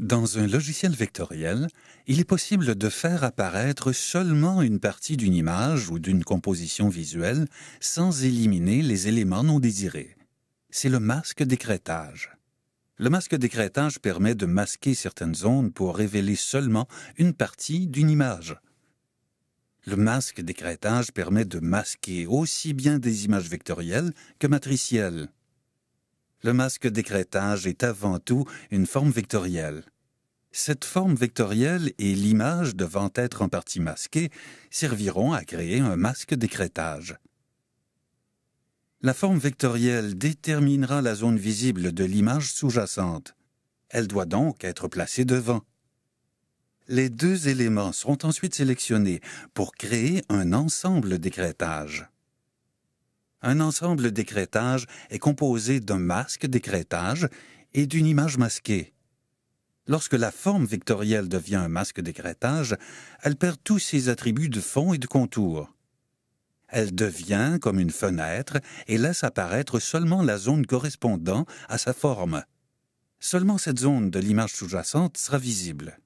Dans un logiciel vectoriel, il est possible de faire apparaître seulement une partie d'une image ou d'une composition visuelle sans éliminer les éléments non désirés. C'est le masque d'écrêtage. Le masque d'écrêtage permet de masquer certaines zones pour révéler seulement une partie d'une image. Le masque d'écrêtage permet de masquer aussi bien des images vectorielles que matricielles. Le masque d'écrêtage est avant tout une forme vectorielle. Cette forme vectorielle et l'image devant être en partie masquée serviront à créer un masque d'écrêtage. La forme vectorielle déterminera la zone visible de l'image sous-jacente. Elle doit donc être placée devant. Les deux éléments seront ensuite sélectionnés pour créer un ensemble d'écrêtage. Un ensemble d'écrêtage est composé d'un masque d'écrêtage et d'une image masquée. Lorsque la forme vectorielle devient un masque d'écrêtage, elle perd tous ses attributs de fond et de contour. Elle devient comme une fenêtre et laisse apparaître seulement la zone correspondant à sa forme. Seulement cette zone de l'image sous-jacente sera visible.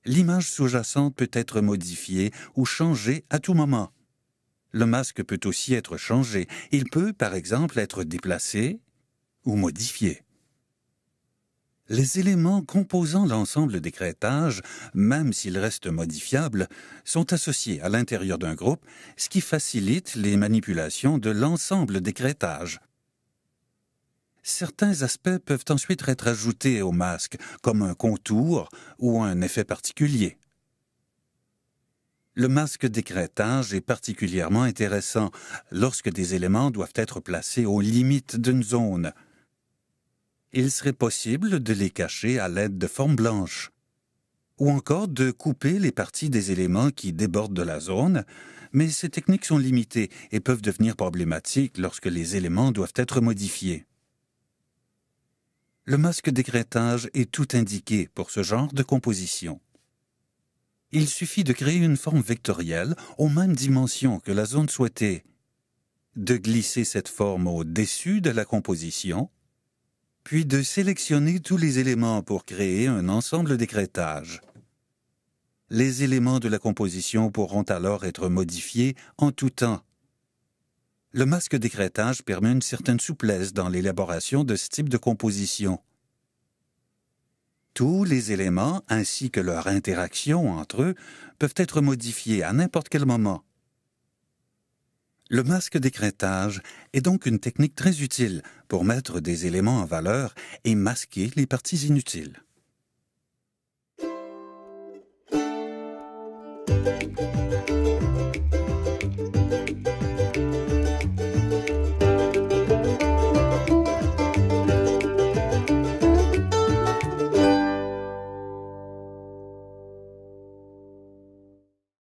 L'image sous-jacente peut être modifiée ou changée à tout moment. Le masque peut aussi être changé. Il peut, par exemple, être déplacé ou modifié. Les éléments composant l'ensemble d'écrêtage, même s'ils restent modifiables, sont associés à l'intérieur d'un groupe, ce qui facilite les manipulations de l'ensemble d'écrêtage. Certains aspects peuvent ensuite être ajoutés au masque, comme un contour ou un effet particulier. Le masque d'écrêtage est particulièrement intéressant lorsque des éléments doivent être placés aux limites d'une zone. Il serait possible de les cacher à l'aide de formes blanches, ou encore de couper les parties des éléments qui débordent de la zone, mais ces techniques sont limitées et peuvent devenir problématiques lorsque les éléments doivent être modifiés. Le masque d'écrêtage est tout indiqué pour ce genre de composition. Il suffit de créer une forme vectorielle aux mêmes dimensions que la zone souhaitée, de glisser cette forme au-dessus de la composition, puis de sélectionner tous les éléments pour créer un ensemble d'écrêtage. Les éléments de la composition pourront alors être modifiés en tout temps. Le masque d'écrêtage permet une certaine souplesse dans l'élaboration de ce type de composition. Tous les éléments, ainsi que leur interaction entre eux, peuvent être modifiés à n'importe quel moment. Le masque d'écrêtage est donc une technique très utile pour mettre des éléments en valeur et masquer les parties inutiles.